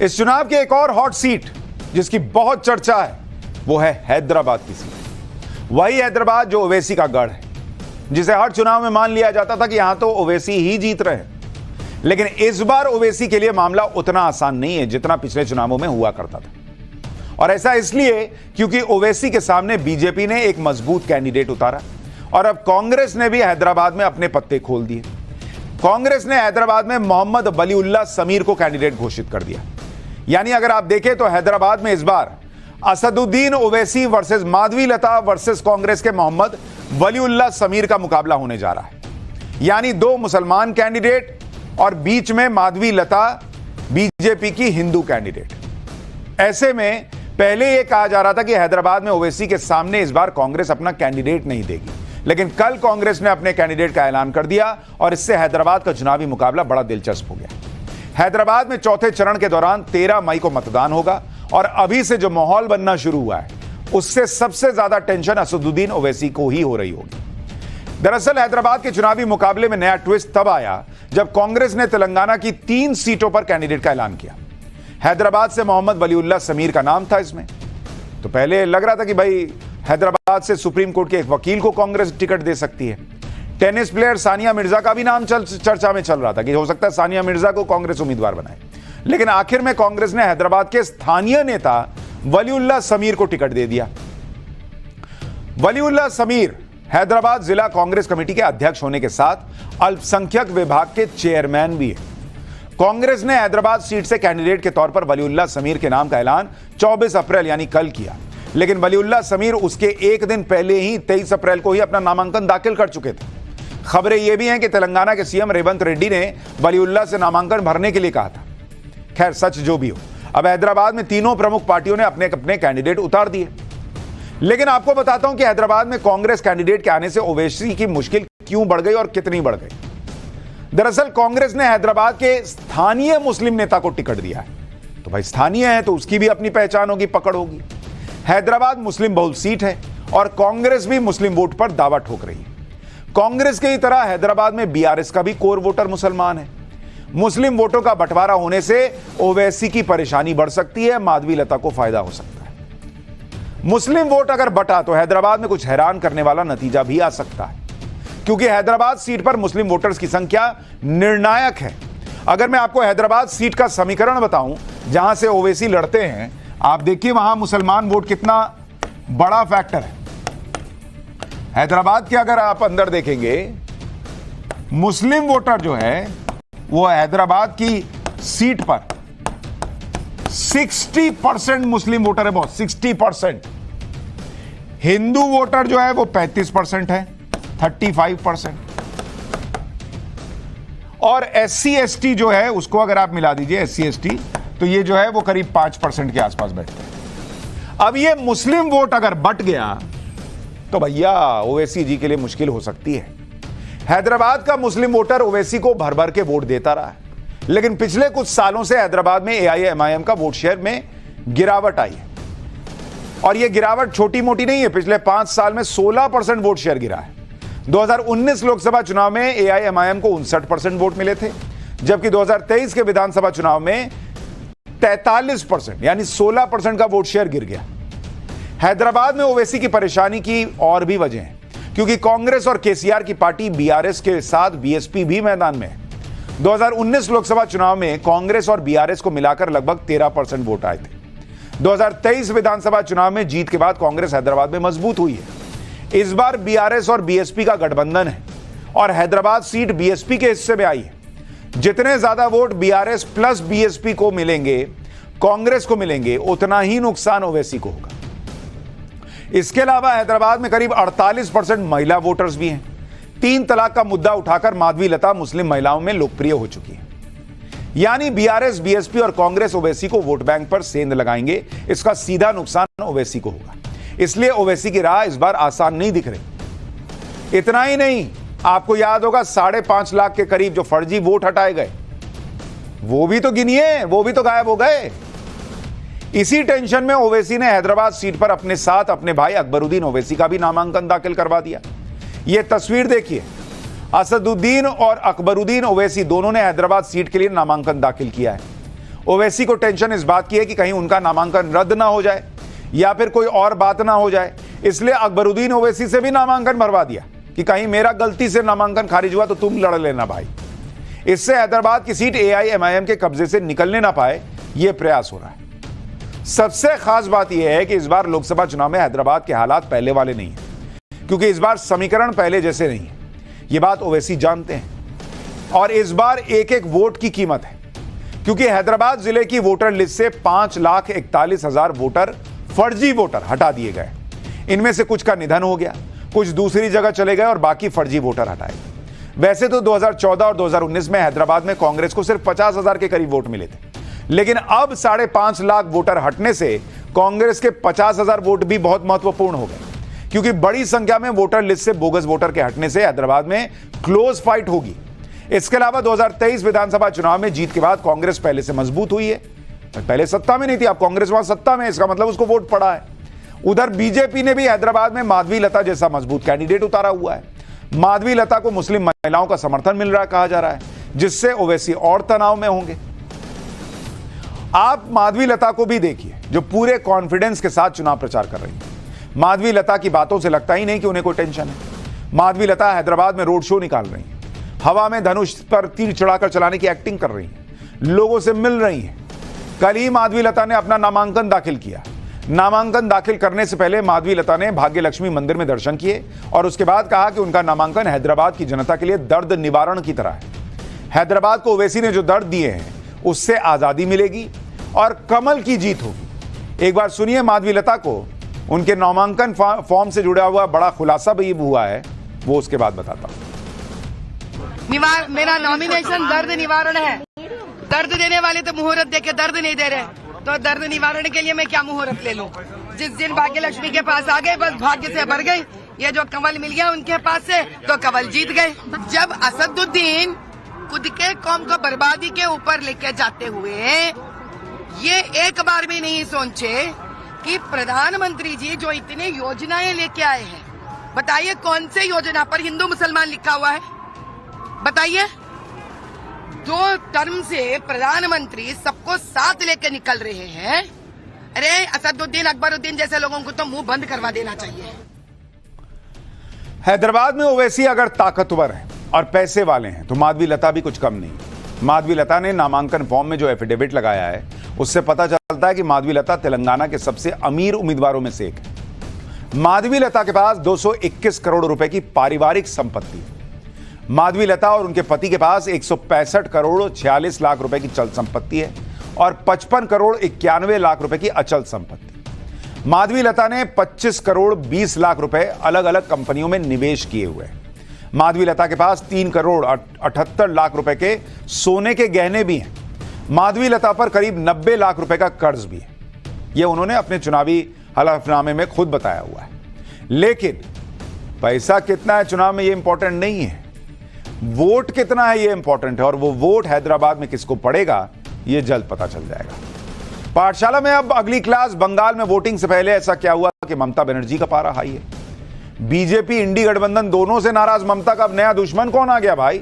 इस चुनाव की एक और हॉट सीट जिसकी बहुत चर्चा है वो है हैदराबाद की सीट। वही हैदराबाद जो ओवैसी का गढ़ है, जिसे हर चुनाव में मान लिया जाता था कि यहां तो ओवैसी ही जीत रहे हैं। लेकिन इस बार ओवैसी के लिए मामला उतना आसान नहीं है जितना पिछले चुनावों में हुआ करता था। और ऐसा इसलिए क्योंकि ओवैसी के सामने बीजेपी ने एक मजबूत कैंडिडेट उतारा और अब कांग्रेस ने भी हैदराबाद में अपने पत्ते खोल दिए। कांग्रेस ने हैदराबाद में मोहम्मद वलीउल्लाह समीर को कैंडिडेट घोषित कर दिया। यानी अगर आप देखें तो हैदराबाद में इस बार असदुद्दीन ओवैसी वर्सेस माधवीलता वर्सेस कांग्रेस के मोहम्मद वलीउल्लाह समीर का मुकाबला होने जा रहा है। यानी दो मुसलमान कैंडिडेट और बीच में माधवीलता बीजेपी की हिंदू कैंडिडेट। ऐसे में पहले यह कहा जा रहा था कि हैदराबाद में ओवैसी के सामने इस बार कांग्रेस अपना कैंडिडेट नहीं देगी, लेकिन कल कांग्रेस ने अपने कैंडिडेट का ऐलान कर दिया और इससे हैदराबाद का चुनावी मुकाबला बड़ा दिलचस्प हो गया। हैदराबाद में चौथे चरण के दौरान 13 मई को मतदान होगा और अभी से जो माहौल बनना शुरू हुआ है उससे सबसे ज्यादा टेंशन असदुद्दीन ओवैसी को ही हो रही होगी। दरअसल हैदराबाद के चुनावी मुकाबले में नया ट्विस्ट तब आया जब कांग्रेस ने तेलंगाना की 3 सीटों पर कैंडिडेट का ऐलान किया। हैदराबाद से मोहम्मद वलीउल्लाह समीर का नाम था इसमें। तो पहले लग रहा था कि भाई हैदराबाद से सुप्रीम कोर्ट के एक वकील को कांग्रेस टिकट दे सकती है। टेनिस प्लेयर सानिया मिर्जा का भी नाम चर्चा में चल रहा था कि हो सकता है सानिया मिर्जा को कांग्रेस उम्मीदवार बनाए। लेकिन आखिर में कांग्रेस ने हैदराबाद के स्थानीय नेता वलीउल्लाह समीर को टिकट दे दिया। वलीउल्लाह समीर हैदराबाद जिला कांग्रेस कमेटी के अध्यक्ष होने के साथ अल्पसंख्यक विभाग के चेयरमैन भी है। कांग्रेस ने हैदराबाद सीट से कैंडिडेट के तौर पर वलीउल्लाह समीर के नाम का ऐलान 24 अप्रैल यानी कल किया, लेकिन वलीउल्लाह समीर उसके एक दिन पहले ही 23 अप्रैल को ही अपना नामांकन दाखिल कर चुके थे। खबरें यह भी हैं कि तेलंगाना के सीएम रेवंत रेड्डी ने वलीउल्लाह से नामांकन भरने के लिए कहा था। खैर सच जो भी हो, अब हैदराबाद में तीनों प्रमुख पार्टियों ने अपने अपने कैंडिडेट उतार दिए। लेकिन आपको बताता हूं कि हैदराबाद में कांग्रेस कैंडिडेट के आने से ओवैसी की मुश्किल क्यों बढ़ गई और कितनी बढ़ गई। दरअसल कांग्रेस ने हैदराबाद के स्थानीय मुस्लिम नेता को टिकट दिया है। तो भाई स्थानीय है तो उसकी भी अपनी पहचान होगी, पकड़ होगी। हैदराबाद मुस्लिम बहुल सीट है और कांग्रेस भी मुस्लिम वोट पर दावा ठोक रही है। कांग्रेस की तरह हैदराबाद में बीआरएस का भी कोर वोटर मुसलमान है। मुस्लिम वोटों का बंटवारा होने से ओवैसी की परेशानी बढ़ सकती है, माधवीलता को फायदा हो सकता है। मुस्लिम वोट अगर बटा तो हैदराबाद में कुछ हैरान करने वाला नतीजा भी आ सकता है, क्योंकि हैदराबाद सीट पर मुस्लिम वोटर्स की संख्या निर्णायक है। अगर मैं आपको हैदराबाद सीट का समीकरण बताऊं जहां से ओवैसी लड़ते हैं, आप देखिए वहां मुसलमान वोट कितना बड़ा फैक्टर है। हैदराबाद के अगर आप अंदर देखेंगे, मुस्लिम वोटर जो है वो हैदराबाद की सीट पर 60% मुस्लिम वोटर है, बहुत 60%। हिंदू वोटर जो है वो 35% है, 35%। और एससी एसटी जो है उसको अगर आप मिला दीजिए, एससी एसटी, तो ये जो है वो करीब 5% के आसपास बैठते हैं। अब ये मुस्लिम वोट अगर बट गया तो भैया ओवैसी जी के लिए मुश्किल हो सकती है। हैदराबाद का मुस्लिम वोटर ओवैसी को भर भर के वोट देता रहा है, लेकिन पिछले कुछ सालों से हैदराबाद में एआईएमआईएम का वोट शेयर में गिरावट आई है। और यह गिरावट छोटी मोटी नहीं है, पिछले 5 साल में 16% वोट शेयर गिरा है। 2019 लोकसभा चुनाव में एआईएमआईएम को 59% वोट मिले थे, जबकि 2023 के विधानसभा चुनाव में 43% यानी 16% का वोट शेयर गिर गया। हैदराबाद में ओवैसी की परेशानी की और भी वजह है, क्योंकि कांग्रेस और केसीआर की पार्टी बीआरएस के साथ बीएसपी भी मैदान में है। 2019 लोकसभा चुनाव में कांग्रेस और बीआरएस को मिलाकर लगभग 13% वोट आए थे। 2023 विधानसभा चुनाव में जीत के बाद कांग्रेस हैदराबाद में मजबूत हुई है। इस बार बीआरएस और बीएसपी का गठबंधन है और हैदराबाद सीट बीएसपी के हिस्से में आई है। जितने ज्यादा वोट बीआरएस प्लस बीएसपी को मिलेंगे, कांग्रेस को मिलेंगे, उतना ही नुकसान ओवैसी को होगा। इसके अलावा हैदराबाद में करीब 48% महिला वोटर्स भी हैं। 3 तलाक का मुद्दा उठाकर माधवीलता मुस्लिम महिलाओं में लोकप्रिय हो चुकी है। यानी बीआरएस, बीएसपी और कांग्रेस ओवैसी को वोट बैंक पर सेंध लगाएंगे। इसका सीधा नुकसान ओवैसी को होगा, इसलिए ओवैसी की राह इस बार आसान नहीं दिख रही। इतना ही नहीं, आपको याद होगा 5.5 लाख के करीब जो फर्जी वोट हटाए गए, वो भी तो गिनिए, वो भी तो गायब हो गए। इसी टेंशन में ओवैसी ने हैदराबाद सीट पर अपने साथ अपने भाई अकबरुद्दीन ओवैसी का भी नामांकन दाखिल करवा दिया। यह तस्वीर देखिए, असदुद्दीन और अकबरुद्दीन ओवैसी दोनों ने हैदराबाद सीट के लिए नामांकन दाखिल किया है। ओवैसी को टेंशन इस बात की है कि कहीं उनका नामांकन रद्द ना हो जाए या फिर कोई और बात ना हो जाए, इसलिए अकबरुद्दीन ओवैसी से भी नामांकन भरवा दिया कि कहीं मेरा गलती से नामांकन खारिज हुआ तो तुम लड़ लेना भाई। इससे हैदराबाद की सीट AIMIM के कब्जे से निकलने ना पाए, यह प्रयास हो रहा है। सबसे खास बात यह है कि इस बार लोकसभा चुनाव में हैदराबाद के हालात पहले वाले नहीं है, क्योंकि इस बार समीकरण पहले जैसे नहीं है। यह बात ओवैसी जानते हैं और इस बार एक एक वोट की कीमत है, क्योंकि हैदराबाद जिले की वोटर लिस्ट से 5,41,000 वोटर फर्जी वोटर हटा दिए गए। इनमें से कुछ का निधन हो गया, कुछ दूसरी जगह चले गए और बाकी फर्जी वोटर हटाए। वैसे तो 2014 और 2019 में हैदराबाद में कांग्रेस को सिर्फ 50,000 के करीब वोट मिले थे, लेकिन अब 5.5 लाख वोटर हटने से कांग्रेस के 50,000 वोट भी बहुत महत्वपूर्ण हो गए, क्योंकि बड़ी संख्या में वोटर लिस्ट से बोगस वोटर के हटने से हैदराबाद में क्लोज फाइट होगी। इसके अलावा 2023 विधानसभा चुनाव में जीत के बाद कांग्रेस पहले से मजबूत हुई है। पहले सत्ता में नहीं थी, अब कांग्रेस वहां सत्ता में है, इसका मतलब उसको वोट पड़ा है। उधर बीजेपी ने भी हैदराबाद में माधवी लता जैसा मजबूत कैंडिडेट उतारा हुआ है। माधवी लता को मुस्लिम महिलाओं का समर्थन मिल रहा है, कहा जा रहा है, जिससे ओवैसी और तनाव में होंगे। आप माधवी लता को भी देखिए, जो पूरे कॉन्फिडेंस के साथ चुनाव प्रचार कर रही है। माधवी लता की बातों से लगता ही नहीं कि उन्हें कोई टेंशन है। माधवी लता हैदराबाद में रोड शो निकाल रही है, हवा में धनुष पर तीर चढ़ाकर चलाने की एक्टिंग कर रही है, लोगों से मिल रही है। कल ही माधवी लता ने अपना नामांकन दाखिल किया। नामांकन दाखिल करने से पहले माधवी लता ने भाग्य लक्ष्मी मंदिर में दर्शन किए और उसके बाद कहा कि उनका नामांकन हैदराबाद की जनता के लिए दर्द निवारण की तरह है। हैदराबाद को ओवैसी ने जो दर्द दिए हैं उससे आजादी मिलेगी और कमल की जीत होगी। एक बार सुनिए माधवी लता को, उनके नामांकन फॉर्म से जुड़ा हुआ बड़ा खुलासा भी हुआ है, वो उसके बाद बताता हूं। मेरा नॉमिनेशन दर्द निवारण है। दर्द देने वाले तो मुहूर्त देके दर्द नहीं दे रहे, तो दर्द निवारण के लिए मैं क्या मुहूर्त ले लूं? जिस दिन भाग्य लक्ष्मी के पास आ गए, बस भाग्य से भर गई। ये जो कंवल मिल गया उनके पास से, तो कंवल जीत गए। जब असदुद्दीन खुद के कौम को बर्बादी के ऊपर लेके जाते हुए ये एक बार भी नहीं सोचे कि प्रधानमंत्री जी जो इतने योजनाएं लेके आए हैं, बताइए कौन से योजना पर हिंदू मुसलमान लिखा हुआ है? बताइए। 2 टर्म से प्रधानमंत्री सबको साथ लेके निकल रहे हैं। अरे असदुद्दीन अकबरुद्दीन जैसे लोगों को तो मुंह बंद करवा देना चाहिए। हैदराबाद में ओवैसी अगर ताकतवर है और पैसे वाले हैं तो माधवी लता भी कुछ कम नहीं। माधवी लता ने नामांकन फॉर्म में जो एफिडेविट लगाया है उससे पता चलता है कि माधवी लता तेलंगाना के सबसे अमीर उम्मीदवारों में से एक है। माधवी लता के पास 221 करोड़ रुपए की पारिवारिक संपत्ति है। माधवी लता और उनके पति के पास 165 करोड़ 46 लाख रुपए की चल संपत्ति है और 55 करोड़ 91 लाख रुपए की अचल संपत्ति। माधवी लता ने 25 करोड़ 20 लाख रुपए अलग अलग कंपनियों में निवेश किए हुए हैं। माधवी लता के पास 3 करोड़ 78 लाख रुपए के सोने के गहने भी हैं। माधवी लता पर करीब 90 लाख रुपए का कर्ज भी है। यह उन्होंने अपने चुनावी हलफनामे में खुद बताया हुआ है। लेकिन पैसा कितना है चुनाव में यह इंपॉर्टेंट नहीं है, वोट कितना है ये इंपॉर्टेंट है। और वो वोट हैदराबाद में किसको पड़ेगा ये जल्द पता चल जाएगा। पाठशाला में अब अगली क्लास। बंगाल में वोटिंग से पहले ऐसा क्या हुआ कि ममता बनर्जी का पारा हाई है। बीजेपी इंडी गठबंधन दोनों से नाराज ममता का अब नया दुश्मन कौन आ गया भाई?